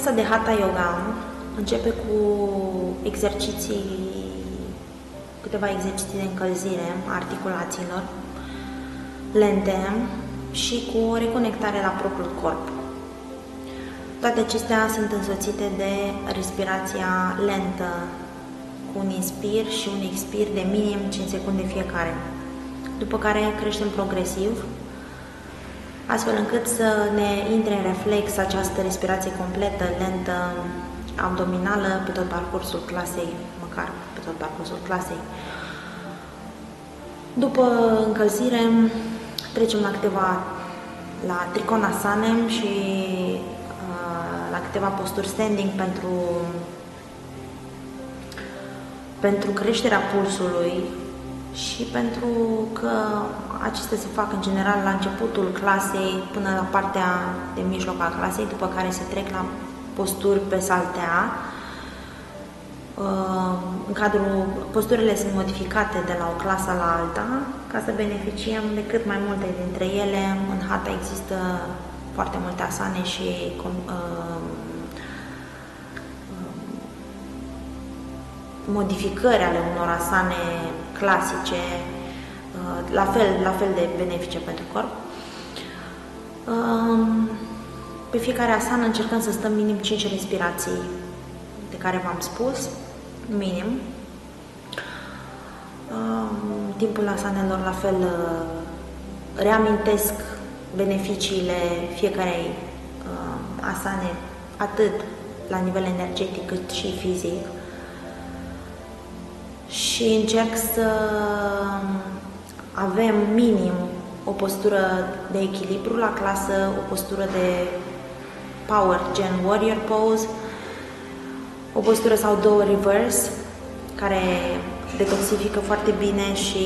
Clasa de Hatha Yoga începe cu câteva exerciții de încălzire a articulațiilor lente și cu o reconectare la propriul corp. Toate acestea sunt însoțite de respirația lentă, cu un inspir și un expir de minim 5 secunde fiecare, după care creștem progresiv, astfel încât să ne intre în reflex această respirație completă, lentă, abdominală pe tot parcursul clasei, măcar pe tot parcursul clasei. După încălzire, trecem la trikonasane și la câteva posturi standing pentru creșterea pulsului și pentru că acestea se fac în general la începutul clasei până la partea de mijloc a clasei, după care se trec la posturi pe saltea. Posturile sunt modificate de la o clasă la alta ca să beneficiem de cât mai multe dintre ele. În Hatha există foarte multe asane și modificări ale unor asane clasice, la fel de benefice pentru corp. Pe fiecare asană încercăm să stăm minim 5 respirații de care v-am spus, minim. În timpul asanelor, la fel, reamintesc beneficiile fiecarei asane, atât la nivel energetic cât și fizic. Și încerc să avem minim o postură de echilibru la clasă, o postură de power, gen warrior pose, o postură sau două reverse, care detoxifică foarte bine și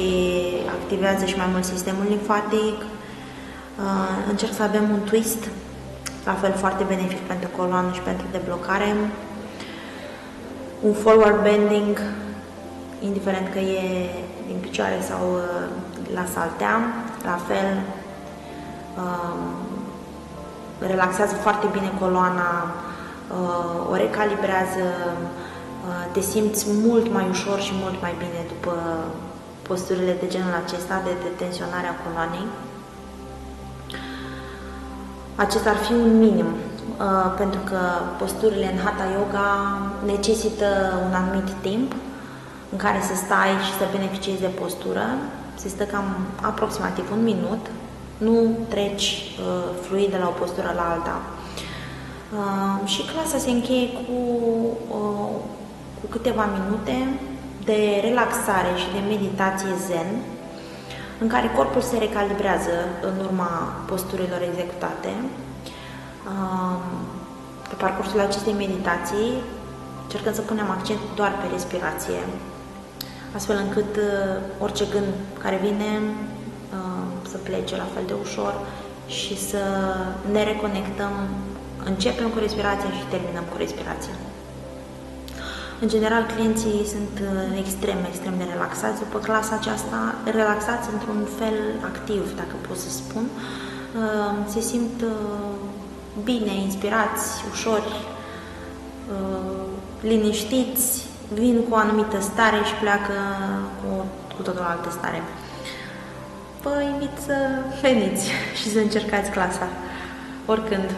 activează și mai mult sistemul limfatic. Încerc să avem un twist, la fel foarte benefic pentru coloană și pentru deblocare. Un forward bending, indiferent că e din picioare sau la saltea, la fel, relaxează foarte bine coloana, o recalibrează, te simți mult mai ușor și mult mai bine după posturile de genul acesta de detensionare a coloanei. Acesta ar fi un minim, pentru că posturile în Hatha Yoga necesită un anumit timp în care să stai și să beneficiezi de postură. Se stă cam aproximativ un minut, nu treci fluid de la o postură la alta. Și clasa se încheie cu câteva minute de relaxare și de meditație zen, în care corpul se recalibrează în urma posturilor executate. Pe parcursul acestei meditații încercăm să punem accent doar pe respirație, astfel încât orice gând care vine să plece la fel de ușor și să ne reconectăm. Începem cu respirația și terminăm cu respirația. În general, clienții sunt extrem de relaxați după clasa aceasta, relaxați într-un fel activ, dacă pot să spun. Se simt bine, inspirați, ușori, liniștiți, vin cu o anumită stare și pleacă cu totul altă stare. Vă invit să veniți și să încercați clasa, oricând.